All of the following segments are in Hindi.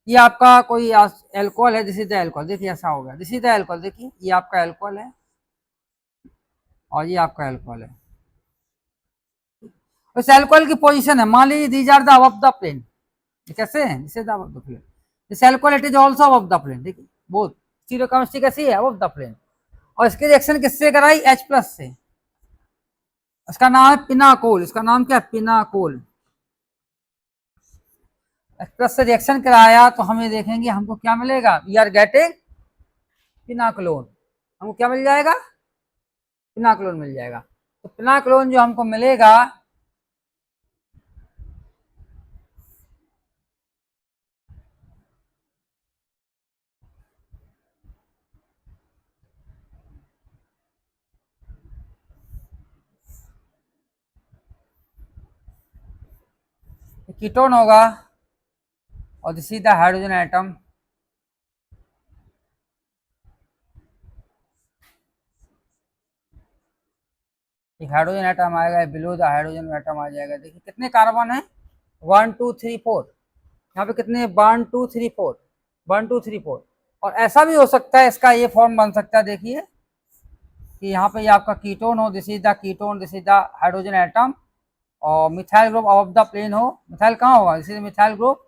ये आपका कोई एल्कोहल है, दिस इज द एल्कोहल, देखिए ऐसा हो गया, दिस इज द एल्कोहल, देखिए ये आपका एल्कोहल है और ये आपका एल्कोहल है। इस एल्कोहल की पोजीशन है, मान लीजिए these are the above the plane, कैसे है, this is the above the plane, this alcohol it is also above the plane, देखिए बोथ स्टीरियोकेमिस्ट्री कैसी है, अबव द प्लेन। और इसकी रिएक्शन किससे कराई, H प्लस से, इसका नाम है पिनाकोल, इसका नाम क्या है, पिनाकोल। H प्लस से रिएक्शन कराया तो हमें देखेंगे हमको क्या मिलेगा, वी आर गेटिंग पिनाकोलोन, हमको क्या मिल जाएगा, पिनाकोलोन मिल जाएगा। तो पिनाकोलोन जो हमको मिलेगा, कीटोन होगा और this is the hydrogen atom, एक हाइड्रोजन एटम आएगा, बिलो द हाइड्रोजन एटम आ जाएगा। देखिए कितने कार्बन है, 1 2 3 4, यहाँ पे कितने 1 2 3 4, 1 2 3 4। और ऐसा भी हो सकता है, इसका ये फॉर्म बन सकता है, देखिए कि यहाँ पे ये आपका कीटोन हो, this is the ketone, this is the hydrogen atom, और methyl group above the plane हो, मिथाइल कहाँ होगा, दिस इज मिथाइल ग्रुप,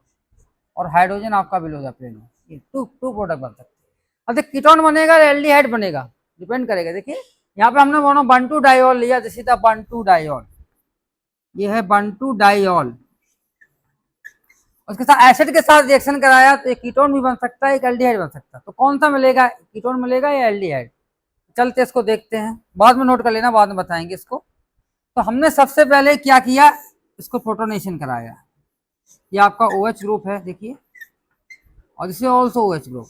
और हाइड्रोजन आपका बिलो द प्लेन हो, ये टू प्रोडक्ट बन सकते हैं। अब देखिए कीटोन बनेगा या एल्डिहाइड बनेगा, डिपेंड करेगा। देखिए यहाँ पे हमने बोलो 1 2 डाइऑल लिया, दिस इज द 1 2 डाइऑल, ये है 1 2 डाइऑल, उसके साथ एसिड के साथ रिएक्शन कराया तो एक कीटोन भी बन सकता है, एक एल्डिहाइड बन सकता है। तो कौन सा मिलेगा, कीटोन मिलेगा या एल्डिहाइड, चलते इसको देखते हैं, बाद में नोट कर लेना, बाद में बताएंगे इसको। तो हमने सबसे पहले क्या किया, इसको प्रोटोनेशन कराया, ये आपका OH ग्रुप है देखिए, और इसे also OH group,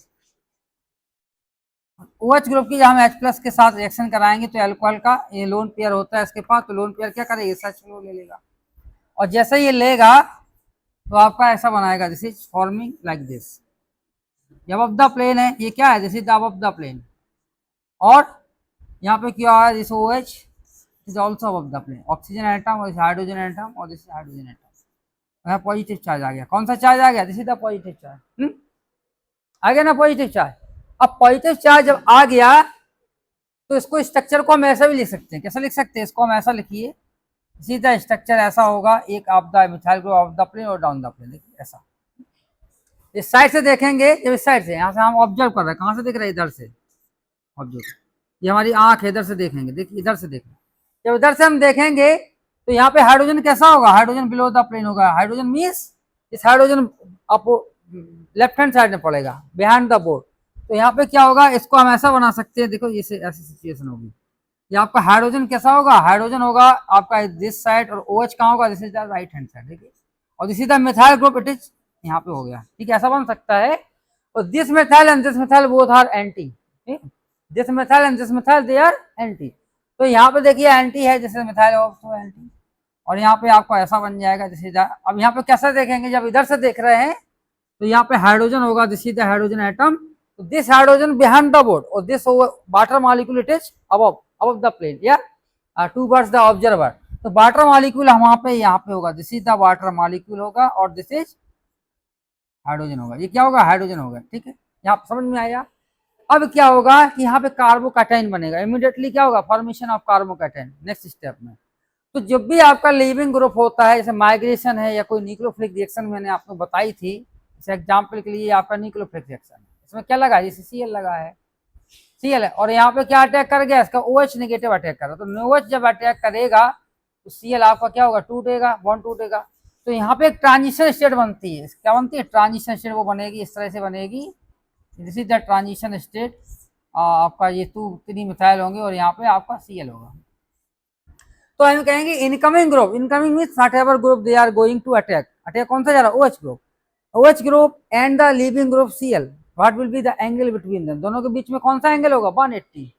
OH group की जब हम H प्लस के साथ रिएक्शन कराएंगे तो अल्कोहल का ये लोन पेयर होता है इसके पास, तो लोन पेयर क्या करेगा, SH ले लेगा, और जैसे ये लेगा तो आपका ऐसा बनाएगा, this is forming like this, ये अबव द प्लेन है, ये क्या है, this is the above the plane, और यहाँ पे क्या है, this OH is also above the plane, oxygen atom और हाइड्रोजन एटम, और दिस हाइड्रोजन एटम, यहाँ पॉजिटिव चार्ज आ गया, कौन सा चार्ज आ गया, this is the positive charge, आ गया ना पॉजिटिव चार्ज। अब पॉजिटिव चार्ज जब आ गया तो इसको स्ट्रक्चर को हम ऐसा भी लिख सकते हैं, कैसे लिख सकते हैं, इसको हम ऐसा लिखिए, सीधा स्ट्रक्चर ऐसा होगा, एक of the methyl group of the plane और डाउन द प्लेन, देखिए ऐसा। इस साइड से देखेंगे, जब इस साइड से यहाँ से हम ऑब्जर्व कर रहे हैं, कहाँ से देख रहे हैं, इधर से ऑब्जर्व, ये हमारी आंख है, इधर से देखेंगे, देखिए इधर से देखेंगे, जब इधर से हम देखेंगे तो यहाँ पे हाइड्रोजन कैसा होगा, हाइड्रोजन बिलो द प्लेन होगा, हाइड्रोजन मीन्स इस हाइड्रोजन आपको लेफ्ट हैंड साइड में पड़ेगा, बिहाइंड द बोर्ड। तो यहाँ पे क्या होगा, इसको हम ऐसा बना सकते हैं, देखो ये ऐसी सिचुएशन होगी, ये आपका हाइड्रोजन कैसा होगा, हाइड्रोजन होगा आपका दिस साइड, और OH कहाँ होगा, this is the right hand side, देखिए, और this is the methyl group, it is यहाँ पे हो गया, ठीक है, ऐसा बन सकता है। और this methyl and this methyl both are anti, this methyl and this methyl they are anti, तो यहाँ पे देखिए एंटी है, जैसे मिथाइल ऑल्सो एंटी, और यहाँ पे आपको ऐसा बन जाएगा, दिस इज अब यहाँ पे कैसे देखेंगे, जब इधर से देख रहे हैं तो यहाँ पे हाइड्रोजन होगा, this is the hydrogen atom, तो this hydrogen behind the board, और this water molecule it is above the plane, या towards the observer, तो वाटर मॉलिक्यूल वहां पे यहाँ पे होगा, this is the water molecule होगा, और दिस इज हाइड्रोजन होगा, ये क्या होगा, हाइड्रोजन होगा, ठीक है, यहाँ समझ में आया। अब क्या होगा कि यहाँ पे कार्बोकैटायन बनेगा, इमीडिएटली क्या होगा, formation of carbocation next step में। तो जब भी आपका लिविंग ग्रुप होता है, जैसे माइग्रेशन है या कोई न्यूक्लियोफिलिक रिएक्शन मैंने आपको बताई थी, जैसे एग्जाम्पल के लिए आपका न्यूक्लियोफिलिक रिएक्शन है, इसमें क्या लगा, जैसे Cl लगा है, Cl है, और यहाँ पे क्या अटैक कर गया, इसका OH नेगेटिव अटैक कर रहा, तो OH जब अटैक करेगा तो Cl आपका क्या होगा, टूटेगा, बॉन्ड टूटेगा, तो यहाँ पे एक ट्रांजिशन स्टेट बनती है, क्या बनती है, ट्रांजिशन स्टेट, वो बनेगी इस तरह से बनेगी, this is the transition state, आपका ये 2 3 मिथाइल होंगे और यहाँ पे आपका Cl होगा। तो हम कहेंगे incoming group, incoming means whatever group they are going to attack, attack कौन सा जा रहा है, OH group, OH group and the leaving group Cl, what will be the angle between them, दोनों के बीच में कौन सा एंगल होगा, 180,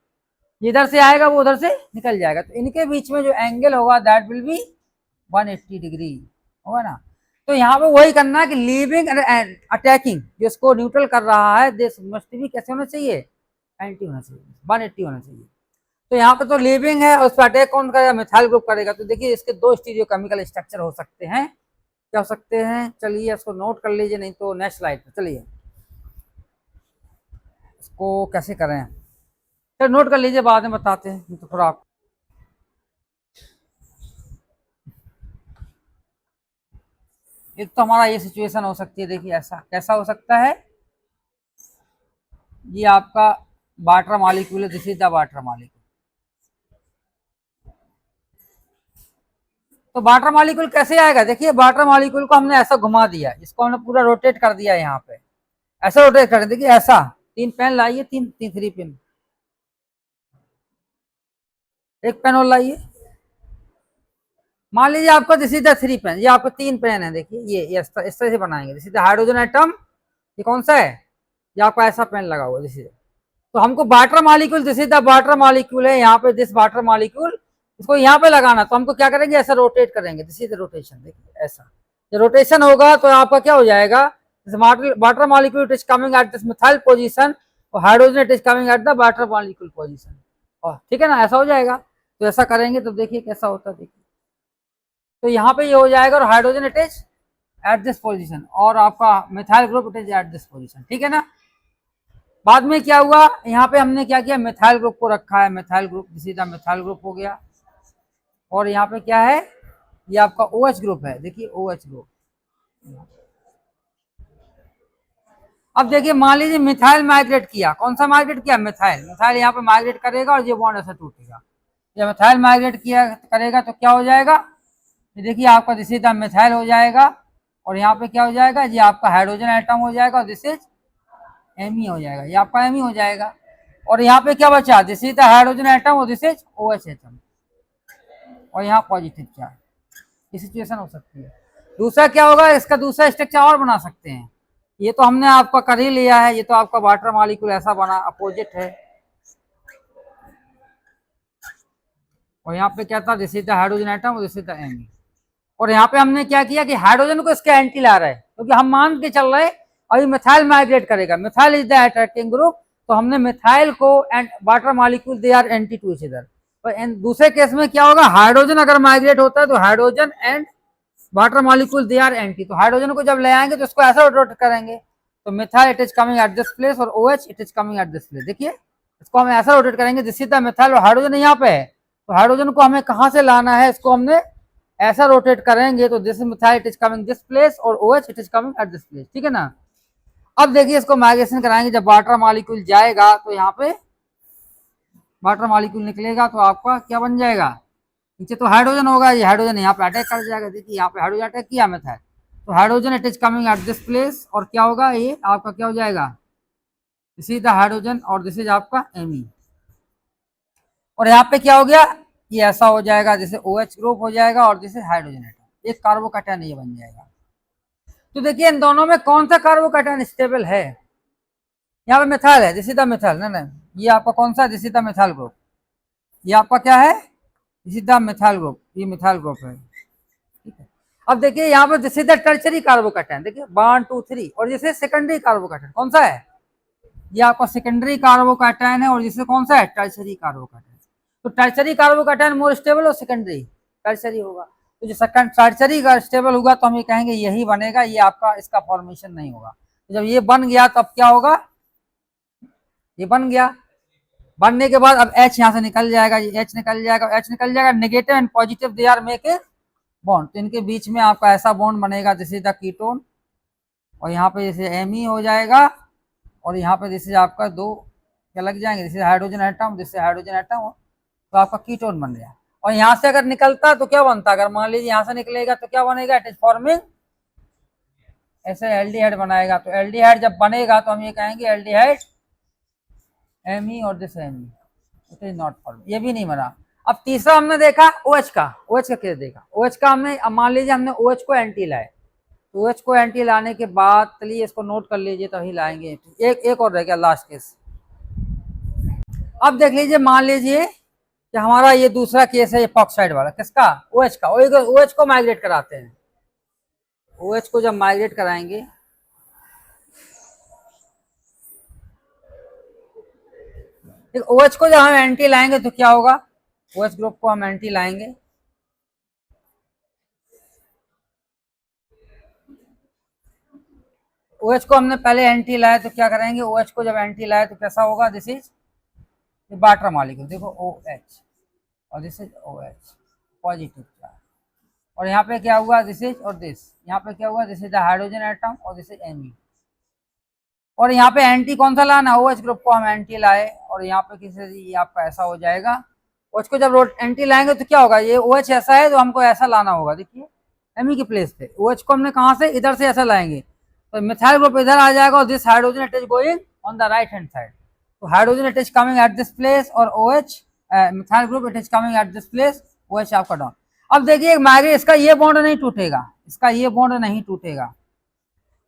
इधर से आएगा वो उधर से निकल जाएगा, तो इनके बीच में जो एंगल होगा दैट विल बी 180 डिग्री होगा ना। तो यहाँ पे वही करना है कि लिविंग एंड अटैकिंग, जिसको न्यूट्रल कर रहा है, दिस मस्ट भी कैसे होना चाहिए, एंटी होना चाहिए, 180 होना चाहिए। तो यहाँ पे तो लिविंग है और उस पर अटैक कौन करेगा, मिथाइल ग्रुप करेगा, तो देखिए इसके 2 स्टीरियो केमिकल स्ट्रक्चर हो सकते हैं, क्या हो सकते हैं, चलिए इसको नोट कर लीजिए, नहीं तो नेक्स्ट स्लाइड पे चलिए इसको कैसे करें, चलो नोट कर लीजिए, बाद में बताते हैं, नहीं तो थोड़ा एक तो हमारा ये सिचुएशन हो सकती है, देखिए ऐसा कैसा हो सकता है, ये आपका वाटर मॉलिक्यूल है, this is the water molecule. तो वाटर मॉलिक्यूल कैसे आएगा, देखिए वाटर मॉलिक्यूल को हमने ऐसा घुमा दिया, इसको हमने पूरा रोटेट कर दिया, यहाँ पे ऐसा रोटेट कर, देखिए ऐसा, तीन पेन लाइए, तीन तीन थ्री पेन, एक पेन और लाइए, मान लीजिए आपको this is the three pen, ये आपको तीन पेन है, देखिए ये इस तरह से बनाएंगे, this is the hydrogen atom, ये कौन सा है, ये आपका ऐसा पेन लगा हुआ दिस इज, तो हमको water molecule, this is the water molecule है, यहाँ पे दिस वाटर मॉलिक्यूल, इसको यहाँ पे लगाना, तो हमको क्या करेंगे, ऐसा रोटेट करेंगे, दिस इज द रोटेशन, देखिए ऐसा, जब रोटेशन होगा तो आपका क्या हो जाएगा, water molecule it is coming at this methyl position, और hydrogen it is coming at the water molecule position, और ठीक है ना, ऐसा हो जाएगा, तो ऐसा करेंगे तो देखिए कैसा होता है, देखिए तो यहाँ पे ये हो जाएगा, और hydrogen it is at this position, और आपका methyl group it is at this position, ठीक है ना। बाद में क्या हुआ, यहाँ पे हमने क्या किया, मिथाइल ग्रुप को रखा है, मिथाइल ग्रुप, सीधा मिथाइल ग्रुप हो गया, और यहाँ पे क्या है, ये आपका OH ग्रुप है, देखिए OH ग्रुप। अब देखिए मान लीजिए मिथाइल माइग्रेट किया, कौन सा माइग्रेट किया, मिथाइल, मिथाइल यहाँ पे माइग्रेट करेगा और ये बॉन्ड ऐसे टूटेगा, जब मिथाइल माइग्रेट किया करेगा तो क्या हो जाएगा, ये देखिए आपका दिस इज द मिथाइल हो जाएगा, और यहाँ पे क्या हो जाएगा, ये आपका हाइड्रोजन एटम हो जाएगा, और दिस इज Me हो जाएगा, ये आपका Me हो जाएगा, और यहाँ पे क्या बचा, this is the hydrogen atom और दिस इज OH एटम, और यहाँ पॉजिटिव चार्ज, ये सिचुएशन हो सकती है। दूसरा क्या होगा, इसका दूसरा स्ट्रक्चर और बना सकते हैं, ये तो हमने आपका कर ही लिया है, ये तो आपका वाटर मॉलिक्यूल ऐसा बना, अपोजिट है, और यहाँ पे क्या था, this is the hydrogen atom और दिस इज द Me, और यहाँ पे हमने क्या किया कि हाइड्रोजन को इसके एंटी ला रहे हैं, क्योंकि हम मान के चल रहे हैं अभी मिथाइल माइग्रेट करेगा, methyl is the attracting group, तो हमने मिथाइल को and water molecule they are anti to each other, और दूसरे केस में क्या होगा, हाइड्रोजन अगर माइग्रेट होता है तो hydrogen and water molecule they are anti, तो हाइड्रोजन को जब ले आएंगे तो इसको ऐसा रोटेट करेंगे, तो methyl it is coming at this place और OH it is coming at this place, देखिए इसको हम ऐसा रोटेट करेंगे, दिस इज द मिथाइल और हाइड्रोजन यहाँ पे है, तो हाइड्रोजन को हमें कहाँ से लाना है, इसको हमने ऐसा रोटेट करेंगे, तो this methyl it is coming this place और OH it is coming at this place, ठीक है ना। अब देखिए इसको माइग्रेशन कराएंगे, जब वाटर मॉलिक्यूल जाएगा तो यहाँ पे वाटर मॉलिक्यूल निकलेगा, तो आपका क्या बन जाएगा, नीचे तो हाइड्रोजन होगा, ये हाइड्रोजन यहाँ पे अटैक कर जाएगा, देखिए यहाँ पे हाइड्रोजन अटैक किया मिथाइल, तो hydrogen it is coming at this place, और क्या होगा, ये आपका क्या हो जाएगा, दिस इज द हाइड्रोजन और दिस इज आपका Me, और यहाँ पे क्या हो गया, ये ऐसा हो जाएगा, जैसे OH ग्रुप हो जाएगा और दिस इज हाइड्रोजन एटम, एक कार्बोकैटायन ये बन जाएगा। तो देखिए इन दोनों में कौन सा कार्बोकैटायन स्टेबल है, यहाँ पे मिथाइल है, दिस इज द मिथाइल, ना ये आपका कौन सा, this is the methyl group, ये आपका क्या है, this is the methyl group, ये मिथाइल ग्रुप है, ठीक है। अब देखिए यहाँ पे this is the tertiary carbocation, देखिए 1 2 3, और जैसे सेकेंडरी कार्बोकैटायन कौन सा है, ये आपका सेकेंडरी कार्बोकैटायन है, और जिससे कौन सा है, टर्शरी कार्बोकैटायन, तो टर्शरी कार्बोकैटायन मोर स्टेबल और सेकेंडरी टर्शरी होगा, तो जो सेकंड टर्शरी का स्टेबल होगा तो हम ये कहेंगे यही बनेगा, ये आपका इसका फॉर्मेशन नहीं होगा, तो जब ये बन गया तो अब क्या होगा, ये बन गया, बनने के बाद अब H यहाँ से निकल जाएगा, ये H निकल जाएगा, H निकल जाएगा, negative and positive they are make a bond, तो इनके बीच में आपका ऐसा बॉन्ड बनेगा, दिस इज द कीटोन, और यहाँ पे जैसे Me हो जाएगा, और यहाँ पे जैसे आपका दो क्या लग जाएंगे, जैसे हाइड्रोजन एटम, जैसे हाइड्रोजन एटम, तो आपका कीटोन बन गया, और यहाँ से अगर निकलता तो क्या बनता, अगर मान लीजिए यहाँ से निकलेगा तो क्या बनेगा, इट इज फॉर्मिंग ऐसे एल्डिहाइड बनाएगा, तो एल्डिहाइड जब बनेगा तो हम ये कहेंगे एल्डिहाइड Me और this Me, it is not form, ये भी नहीं बना। अब तीसरा हमने देखा OH का, OH का केस देखा, OH का हमने, अब मान लीजिए हमने OH को एंटी लाए, तो OH को एंटी लाने के बाद चलिए इसको नोट कर लीजिए तभी लाएंगे, एक और रह गया लास्ट केस। अब देख लीजिए, मान लीजिए कि हमारा ये दूसरा केस है, ये पॉक्साइड वाला, किसका, OH का, OH को माइग्रेट कराते हैं, OH को जब माइग्रेट कराएंगे, OH को जब हम एंटी लाएंगे तो क्या होगा, OH ग्रुप को हम एंटी लाएंगे, OH को हमने पहले एंटी लाया तो क्या करेंगे, OH को जब एंटी लाया तो कैसा होगा, दिस इज बाटर मॉलिक्यूल, देखो OH और this is OH positive charge, और यहाँ पे क्या हुआ, दिस इज, और दिस यहाँ पे क्या हुआ, this is the hydrogen atom और दिस इज Me, और यहाँ पे एंटी कौन सा लाना, OH ग्रुप को हम एंटी लाए, और यहाँ पे किसी ये आपका ऐसा हो जाएगा। OH को जब एंटी लाएंगे तो क्या होगा, ये OH ऐसा है तो हमको ऐसा लाना होगा, देखिए Me की प्लेस पे OH को हमने कहाँ से, इधर से ऐसा लाएंगे तो मिथाइल ग्रुप इधर आ जाएगा, और this hydrogen it is going on the right hand side, तो hydrogen it is coming at this place, और OH methyl group it is coming at this place, OH आपका डाउन। अब देखिए मैग्नेट, इसका ये बॉन्ड नहीं टूटेगा, इसका ये बॉन्ड नहीं टूटेगा,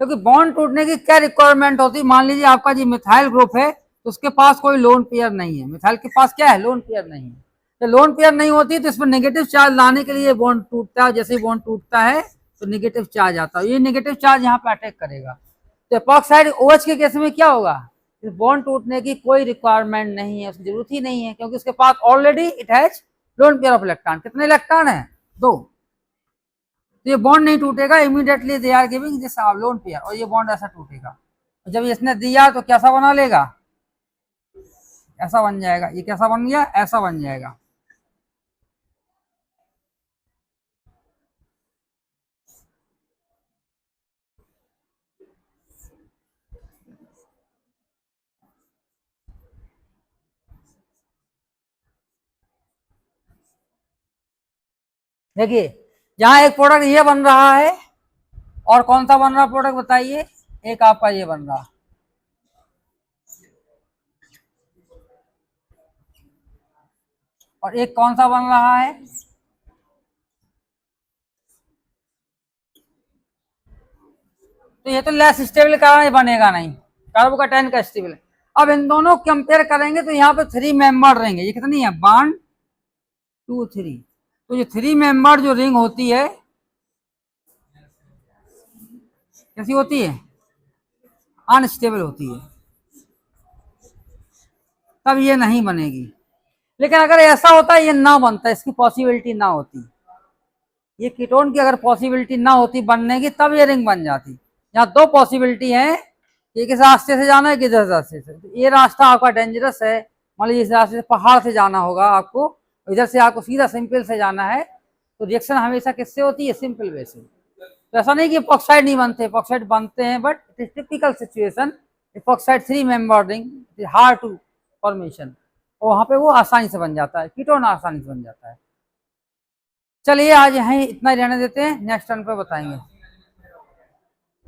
क्योंकि बॉन्ड टूटने की क्या रिक्वायरमेंट होती है, मान लीजिए आपका जी मिथाइल ग्रुप है तो उसके पास कोई लोन पेयर नहीं है, मिथाइल के पास क्या है, लोन पेयर नहीं है, तो लोन पेयर नहीं होती तो इसमें नेगेटिव चार्ज लाने के लिए बॉन्ड टूटता है, जैसे ही बॉन्ड टूटता है तो नेगेटिव चार्ज आता है, ये नेगेटिव चार्ज यहाँ पे अटैक करेगा, तो एपॉक्साइड OH के केस में क्या होगा, इस बॉन्ड टूटने की कोई रिक्वायरमेंट नहीं है, उसकी जरूरत ही नहीं है, क्योंकि उसके पास already it has lone pair of electron, कितने इलेक्ट्रॉन है, 2, तो ये बॉन्ड नहीं टूटेगा, immediately they are giving this lone pair, और ये बॉन्ड ऐसा टूटेगा, जब इसने दिया तो कैसा बना लेगा, ऐसा बन जाएगा, ये कैसा बन गया, ऐसा बन जाएगा। देखिए जहां एक प्रोडक्ट ये बन रहा है, और कौन सा बन रहा प्रोडक्ट बताइए, एक आपका ये बन रहा, और एक कौन सा बन रहा है, तो ये तो लेस स्टेबल कारण बनेगा नहीं, कार्बोकैटायन का स्टेबल है। अब इन दोनों कंपेयर करेंगे तो यहाँ पे 3 मेंबर रहेंगे, ये कितनी है, 1 2 3, तो ये 3 मेंबर जो रिंग होती है कैसी होती है, अनस्टेबल होती है, तब ये नहीं बनेगी। लेकिन अगर ऐसा होता है ये ना बनता, इसकी पॉसिबिलिटी ना होती, ये कीटोन की अगर पॉसिबिलिटी ना होती बनने की, तब ये रिंग बन जाती। यहाँ 2 पॉसिबिलिटी है, एक इस रास्ते से जाना है कि इस रास्ते से, तो ये रास्ता आपका डेंजरस है, मान लीजिए इस रास्ते से पहाड़ से जाना होगा आपको, इधर से आपको सीधा सिंपल से जाना है, तो रिएक्शन हमेशा किससे होती है, सिंपल वे से। तो ऐसा नहीं कि एपॉक्साइड नहीं बनते, एपॉक्साइड बनते हैं, but it is typical situation, epoxide 3 member ring it is hard to formation, और वहां पे वो आसानी से बन जाता है, कीटोन आसानी से बन जाता है। चलिए आज यहीं इतना ही रहने देते हैं, नेक्स्ट टर्न पे बताएंगे।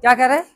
क्या कह रहे हैं?